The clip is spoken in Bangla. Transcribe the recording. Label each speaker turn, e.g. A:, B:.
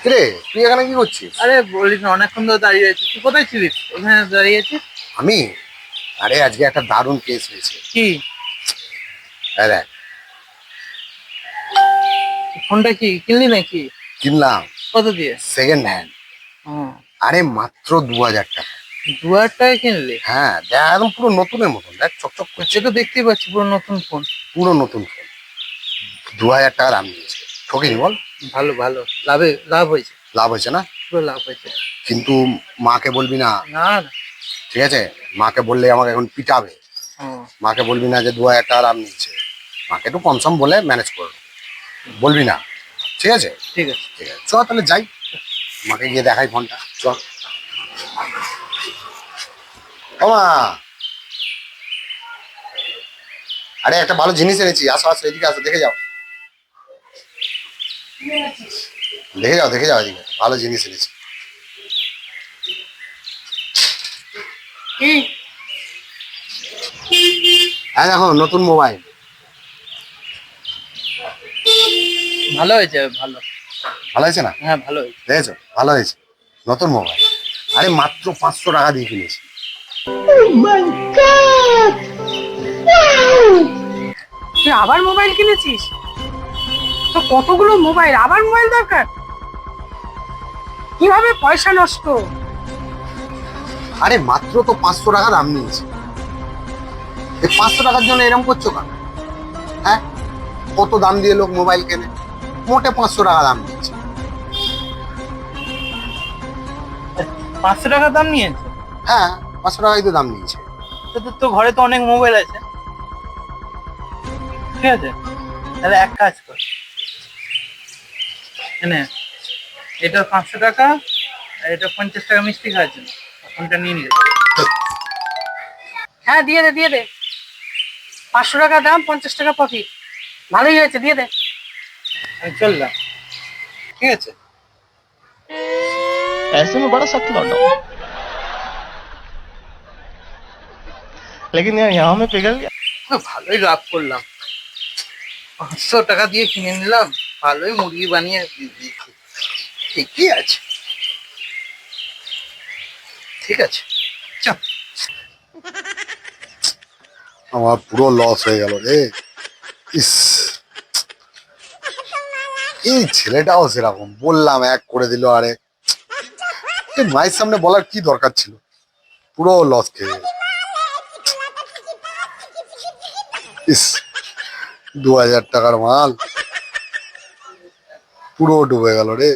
A: কিরে তুই এখানে কি করছিস?
B: আরে বলিস না, অনেকক্ষণ ধরে দাঁড়িয়ে আছিস। তুই কোথায় ছিলিস? এখানে দাঁড়িয়ে আছিস?
A: আমি আরে আজকে একটা দারুণ কেস হয়েছে।
B: কি?
A: আরে
B: ফোনটা কি কিনলি নাকি?
A: কিনলাম
B: কত দিয়ে?
A: Second hand.
B: হুম।
A: আরে মাত্র 2000 টাকা।
B: 2000 টাকায় কিনলি?
A: হ্যাঁ দেখ একদম পুরো নতুনের মতন, দেখ চকচক করছে।
B: সে তো দেখতেই পাচ্ছি পুরো নতুন ফোন।
A: পুরো নতুন ফোন। 2000 টাকা দাম নিয়েছে। ঠকিনি বল?
B: ভালো ভালো, লাভ হয়েছে।
A: লাভ হয়েছে না?
B: পুরো লাভ হয়েছে।
A: কিন্তু মাকে বলবি না,
B: না না।
A: ঠিক আছে? মাকে বললে আমাকে এখন পিটাবে।
B: হুম।
A: মাকে বলবি না যে 2000 টাকা দাম নিচ্ছে। মাকে একটু কম সম বলে ম্যানেজ করবো, বলবি না? ঠিক আছে
B: ঠিক আছে।
A: ঠিক আছে, চ তাহলে যাই, মাকে গিয়ে দেখাই ফোনটা, চ। ও মা, আরে একটা ভালো জিনিস এনেছি, আসো আসো এদিকে আসো, দেখে যাও দেখে যাও দেখে যাও, এদিকে ভালো জিনিস এনেছি।
B: কি?
A: হ্যাঁ দেখো নতুন মোবাইল।
B: ভালো হয়েছে, ভালো।
A: ভালো হয়েছে না?
B: হ্যাঁ ভালো হয়েছে।
A: দেখেছো ভালো হয়েছে, নতুন মোবাইল। আরে মাত্র 500 টাকা দিয়ে কিনেছি।
C: তুই আবার মোবাইল কিনেছিস? তো কতগুলো মোবাইল, আবার মোবাইল দরকার? কিভাবে পয়সা নষ্ট?
A: আরে মাত্র তো 500 টাকা দাম নিয়েছি, এই 500 টাকার জন্য এরকম করছো কেন? হ্যাঁ, কত দাম দিয়ে লোক মোবাইল কেনে, মোটে 500 টাকা দাম নিয়েছে।
B: 500 টাকা দাম নিয়েছে?
A: হ্যাঁ 500 টাকাই তো দাম নিয়েছে।
B: তো ঘরে তো অনেক মোবাইল আছে, ঠিক আছে? তাহলে এক কাজ কর, এনে এটা 500 টাকা, আর এটা 50 টাকা মিষ্টি খাওয়ার জন্য। ফোনটা নিয়ে নিয়ে
C: হ্যাঁ দিয়ে দে দিয়ে দে। 500 টাকা দাম, 50 টাকা প্রফিট। ভালোই হয়েছে, দিয়ে দে।
B: আমি চললাম, ঠিক আছে?
D: ऐसे में बड़ा सख्त लौंडा हूं लेकिन यार यहाँ में पिघल गया।
B: ভালোই লাভ করলাম, 500 টাকা দিয়ে কিনে নিলাম, ভালোই মুরগি বানিয়ে দিয়েছি। ঠিকই আছে, ঠিক আছে, চল।
A: আমার পুরো লস হয়ে গেল রে। ইস, এই ছেলেটাও সেরকম, বললাম এক করে দিল আরেক। এই মায়ের সামনে বলার কি দরকার ছিল, পুরো লস খেয়ে গেল। ইস, 2000 টাকার মাল পুরো ডুবে গেল রে।